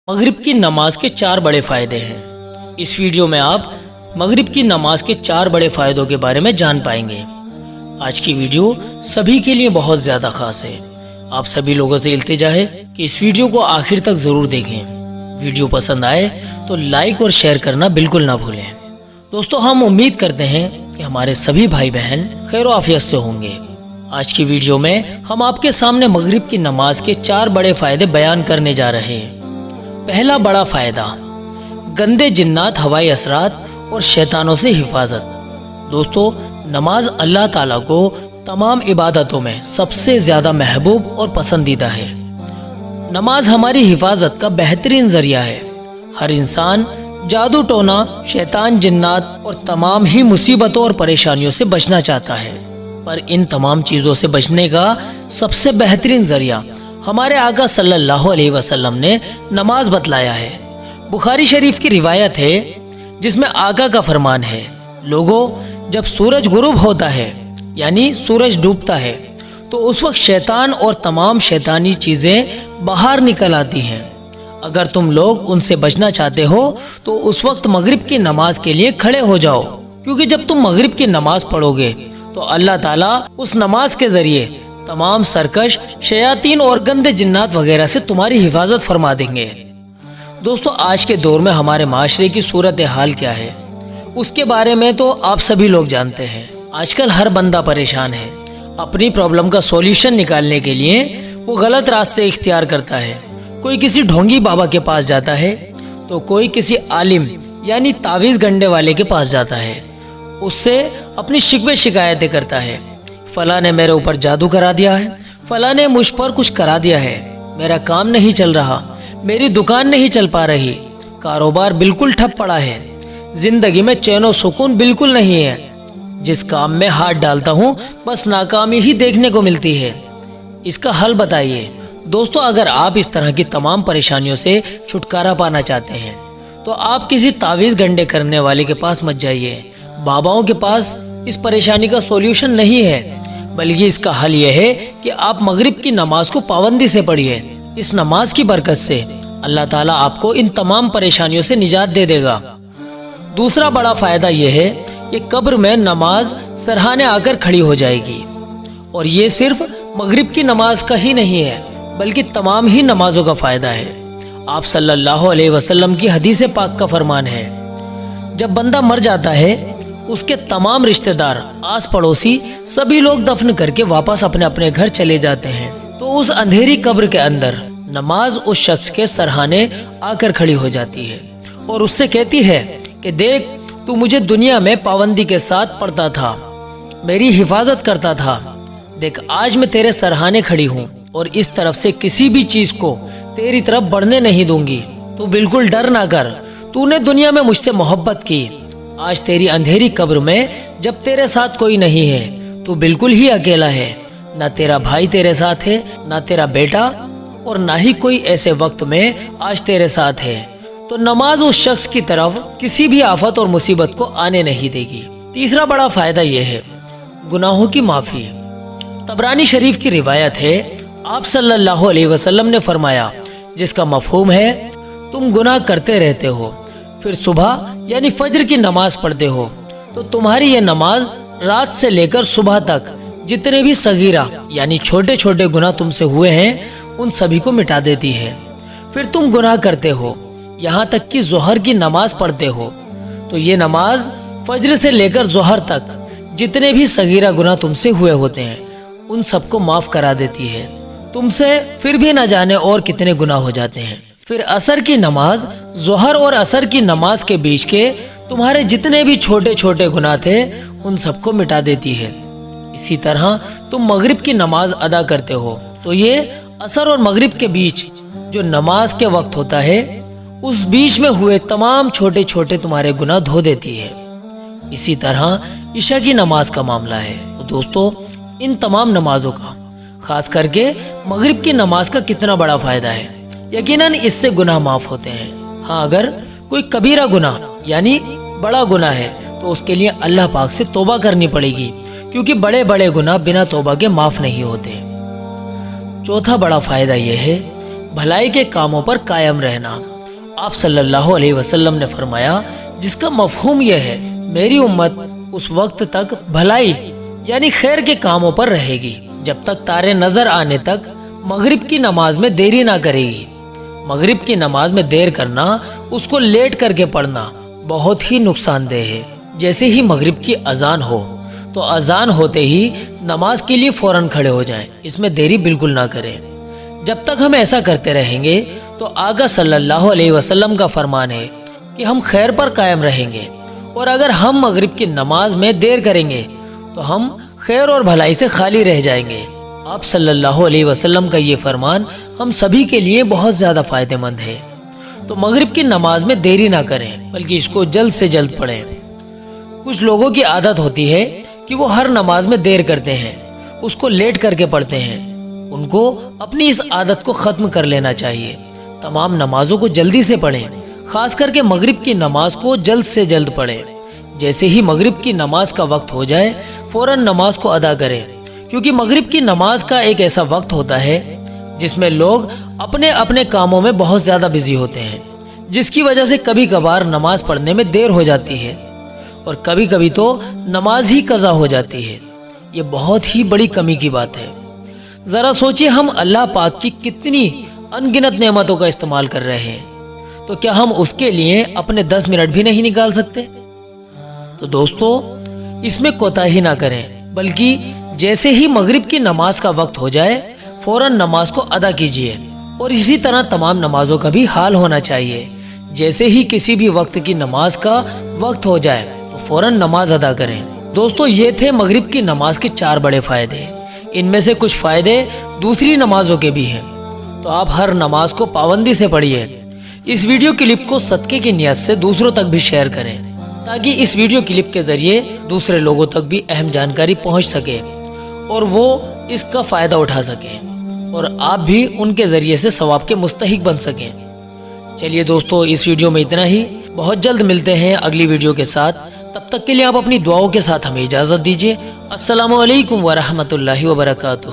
मगरिब की नमाज के 4 बड़े फ़ायदे हैं। इस वीडियो में आप मगरिब की नमाज के 4 बड़े फ़ायदों के बारे में जान पाएंगे। आज की वीडियो सभी के लिए बहुत ज़्यादा खास है। आप सभी लोगों से इल्तिजा है कि इस वीडियो को आखिर तक ज़रूर देखें। वीडियो पसंद आए तो लाइक और शेयर करना बिल्कुल ना भूलें। दोस्तों, हम उम्मीद करते हैं कि हमारे सभी भाई बहन खैर आफियत से होंगे। आज की वीडियो में हम आपके सामने मगरिब की नमाज के 4 बड़े फ़ायदे बयान करने जा रहे हैं। पहला बड़ा फायदा, गंदे जिन्नात, हवाई असरात और शैतानों से हिफाजत। दोस्तों, नमाज अल्लाह ताला को तमाम इबादतों में सबसे ज़्यादा महबूब और पसंदीदा है। नमाज हमारी हिफाजत का बेहतरीन जरिया है। हर इंसान जादू टोना, शैतान, जिन्नात और तमाम ही मुसीबतों और परेशानियों से बचना चाहता है, पर इन तमाम चीज़ों से बचने का सबसे बेहतरीन जरिया हमारे आका सल्लल्लाहु अलैहि वसल्लम ने नमाज बतलाया है। बुखारी शरीफ की रिवायत है जिसमें आका का फरमान है, लोगों, जब सूरज गुरूब होता है यानी सूरज डूबता है तो उस वक्त शैतान और तमाम शैतानी चीज़ें बाहर निकल आती हैं। अगर तुम लोग उनसे बचना चाहते हो तो उस वक्त मगरिब की नमाज के लिए खड़े हो जाओ, क्योंकि जब तुम मगरिब की नमाज पढ़ोगे तो अल्लाह ताला उस नमाज के ज़रिए तमाम सरकश, शयातीन और गंदे जिन्नात वगैरह से तुम्हारी हिफाजत फरमा देंगे। दोस्तों, आज के दौर में हमारे माशरे की सूरत हाल क्या है उसके बारे में तो आप सभी लोग जानते हैं। आजकल हर बंदा परेशान है। अपनी प्रॉब्लम का सॉल्यूशन निकालने के लिए वो गलत रास्ते इख्तियार करता है। कोई किसी ढोंगी बाबा के पास जाता है तो कोई किसी आलिम यानी तावीज़ गंडे वाले के पास जाता है, उससे अपनी शिकवे शिकायतें करता है। फला ने मेरे ऊपर जादू करा दिया है, फला ने मुझ पर कुछ करा दिया है, मेरा काम नहीं चल रहा, मेरी दुकान नहीं चल पा रही, कारोबार बिल्कुल ठप पड़ा है, जिंदगी में चैन और सुकून बिल्कुल नहीं है, जिस काम में हाथ डालता हूँ बस नाकामी ही देखने को मिलती है। इसका हल बताइए। दोस्तों, अगर आप इस तरह की तमाम परेशानियों से छुटकारा पाना चाहते हैं तो आप किसी तावीज़ गंडे करने वाले के पास मत जाइए। बाबाओं के पास इस परेशानी का सॉल्यूशन नहीं है, बल्कि इसका हल यह है कि आप मगरिब की नमाज को पाबंदी से पढ़िए। इस नमाज की बरकत से अल्लाह ताला आपको इन तमाम परेशानियों से निजात दे देगा। दूसरा बड़ा फायदा यह है कि कब्र में नमाज सरहाने आकर खड़ी हो जाएगी। और ये सिर्फ मगरिब की नमाज का ही नहीं है, बल्कि तमाम ही नमाजों का फायदा है। आप सल्लल्लाहु अलैहि वसल्लम की हदीस पाक का फरमान है, जब बंदा मर जाता है उसके तमाम रिश्तेदार, आस पड़ोसी सभी लोग दफन करके वापस अपने अपने घर चले जाते हैं, तो उस अंधेरी कब्र के अंदर नमाज उस शख्स के सरहाने आकर खड़ी हो जाती है और उससे कहती है कि देख, तू मुझे दुनिया में पाबंदी के साथ पढ़ता था, मेरी हिफाजत करता था, देख आज मैं तेरे सरहाने खड़ी हूँ और इस तरफ से किसी भी चीज को तेरी तरफ बढ़ने नहीं दूंगी। तू बिल्कुल डर ना कर, तूने दुनिया में मुझसे मोहब्बत की, आज तेरी अंधेरी कब्र में जब तेरे साथ कोई नहीं है, तू बिल्कुल ही अकेला है, ना तेरा भाई तेरे साथ है, ना तेरा बेटा, और ना ही कोई ऐसे वक्त में आज तेरे साथ है, तो नमाज उस शख्स की तरफ किसी भी आफत और मुसीबत को आने नहीं देगी। तीसरा बड़ा फायदा यह है, गुनाहों की माफी। तबरानी शरीफ की रिवायत है, आप सल्लल्लाहु अलैहि वसल्लम ने फरमाया, जिसका मफहूम है, तुम गुनाह करते रहते हो, फिर सुबह यानी फजर की नमाज पढ़ते हो, तो तुम्हारी यह नमाज रात से लेकर सुबह तक जितने भी सगीरा यानी छोटे छोटे गुनाह तुमसे हुए हैं उन सभी को मिटा देती है। फिर तुम गुनाह करते हो यहाँ तक कि जोहर की नमाज पढ़ते हो, तो ये नमाज फजर से लेकर जोहर तक जितने भी सगीरा गुनाह तुमसे हुए होते हैं उन सबको माफ करा देती है। तुमसे फिर भी न जाने और कितने गुनाह हो जाते हैं। फिर असर की नमाज जोहर और असर की नमाज के बीच के तुम्हारे जितने भी छोटे छोटे गुनाह थे उन सबको मिटा देती है। इसी तरह तुम मगरिब की नमाज अदा करते हो तो ये असर और मगरिब के बीच जो नमाज के वक्त होता है उस बीच में हुए तमाम छोटे छोटे तुम्हारे गुनाह धो देती है। इसी तरह इशा की नमाज का मामला है। तो दोस्तों, इन तमाम नमाजों का, खास करके मगरिब की नमाज का कितना बड़ा फायदा है। यकीनन इससे गुनाह माफ होते हैं। हाँ, अगर कोई कबीरा गुनाह यानी बड़ा गुनाह है तो उसके लिए अल्लाह पाक से तौबा करनी पड़ेगी, क्योंकि बड़े बड़े गुनाह बिना तौबा के माफ नहीं होते। चौथा बड़ा फायदा यह है, भलाई के कामों पर कायम रहना। آپ صلی اللہ علیہ وسلم نے فرمایا جس کا مفہوم یہ ہے میری امت اس وقت تک بھلائی یعنی خیر کے کاموں پر رہے گی جب تک تارے نظر آنے تک مغرب کی نماز میں دیری نہ کرے گی۔ مغرب کی نماز میں دیر کرنا، اس کو لیٹ کر کے پڑھنا بہت ہی نقصان دہ ہے۔ جیسے ہی مغرب کی اذان ہو تو اذان ہوتے ہی نماز کے لیے فوراً کھڑے ہو جائیں، اس میں دیری بالکل نہ کریں۔ جب تک ہم ایسا کرتے رہیں گے تو آقا صلی اللہ علیہ وسلم کا فرمان ہے کہ ہم خیر پر قائم رہیں گے، اور اگر ہم مغرب کی نماز میں دیر کریں گے تو ہم خیر اور بھلائی سے خالی رہ جائیں گے۔ آپ صلی اللہ علیہ وسلم کا یہ فرمان ہم سبھی کے لیے بہت زیادہ فائدہ مند ہے۔ تو مغرب کی نماز میں دیری نہ کریں بلکہ اس کو جلد سے جلد پڑھیں۔ کچھ لوگوں کی عادت ہوتی ہے کہ وہ ہر نماز میں دیر کرتے ہیں، اس کو لیٹ کر کے پڑھتے ہیں۔ ان کو اپنی اس عادت کو ختم کر لینا چاہیے۔ تمام نمازوں کو جلدی سے پڑھیں، خاص کر کے مغرب کی نماز کو جلد سے جلد پڑھیں۔ جیسے ہی مغرب کی نماز کا وقت ہو جائے فوراً نماز کو ادا کریں، کیونکہ مغرب کی نماز کا ایک ایسا وقت ہوتا ہے جس میں لوگ اپنے اپنے کاموں میں بہت زیادہ بزی ہوتے ہیں، جس کی وجہ سے کبھی کبھار نماز پڑھنے میں دیر ہو جاتی ہے اور کبھی کبھی تو نماز ہی قضا ہو جاتی ہے۔ یہ بہت ہی بڑی کمی کی بات ہے۔ ذرا سوچیں ہم اللہ پاک کی کتنی ان گنت نعمتوں کا استعمال کر رہے ہیں، تو کیا ہم اس کے لیے اپنے 10 منٹ بھی نہیں نکال سکتے؟ تو دوستو اس میں کوتاہی نہ کریں، بلکہ جیسے ہی مغرب کی نماز کا وقت ہو جائے فوراً نماز کو ادا کیجیے، اور اسی طرح تمام نمازوں کا بھی حال ہونا چاہیے۔ جیسے ہی کسی بھی وقت کی نماز کا وقت ہو جائے تو فوراً نماز ادا کریں۔ دوستو یہ تھے مغرب کی نماز کے 4 بڑے فائدے۔ ان میں سے کچھ فائدے دوسری نمازوں کے بھی ہیں، تو آپ ہر نماز کو پابندی سے پڑھیے۔ اس ویڈیو کلپ کو صدقے کی نیت سے دوسروں تک بھی شیئر کریں تاکہ اس ویڈیو کلپ کے ذریعے دوسرے لوگوں تک بھی اہم جانکاری پہنچ سکے اور وہ اس کا فائدہ اٹھا سکیں، اور آپ بھی ان کے ذریعے سے ثواب کے مستحق بن سکیں۔ چلیے دوستو اس ویڈیو میں اتنا ہی، بہت جلد ملتے ہیں اگلی ویڈیو کے ساتھ۔ تب تک کے لیے آپ اپنی دعاؤں کے ساتھ ہمیں اجازت دیجیے۔ السلام علیکم ورحمۃ اللہ وبرکاتہ۔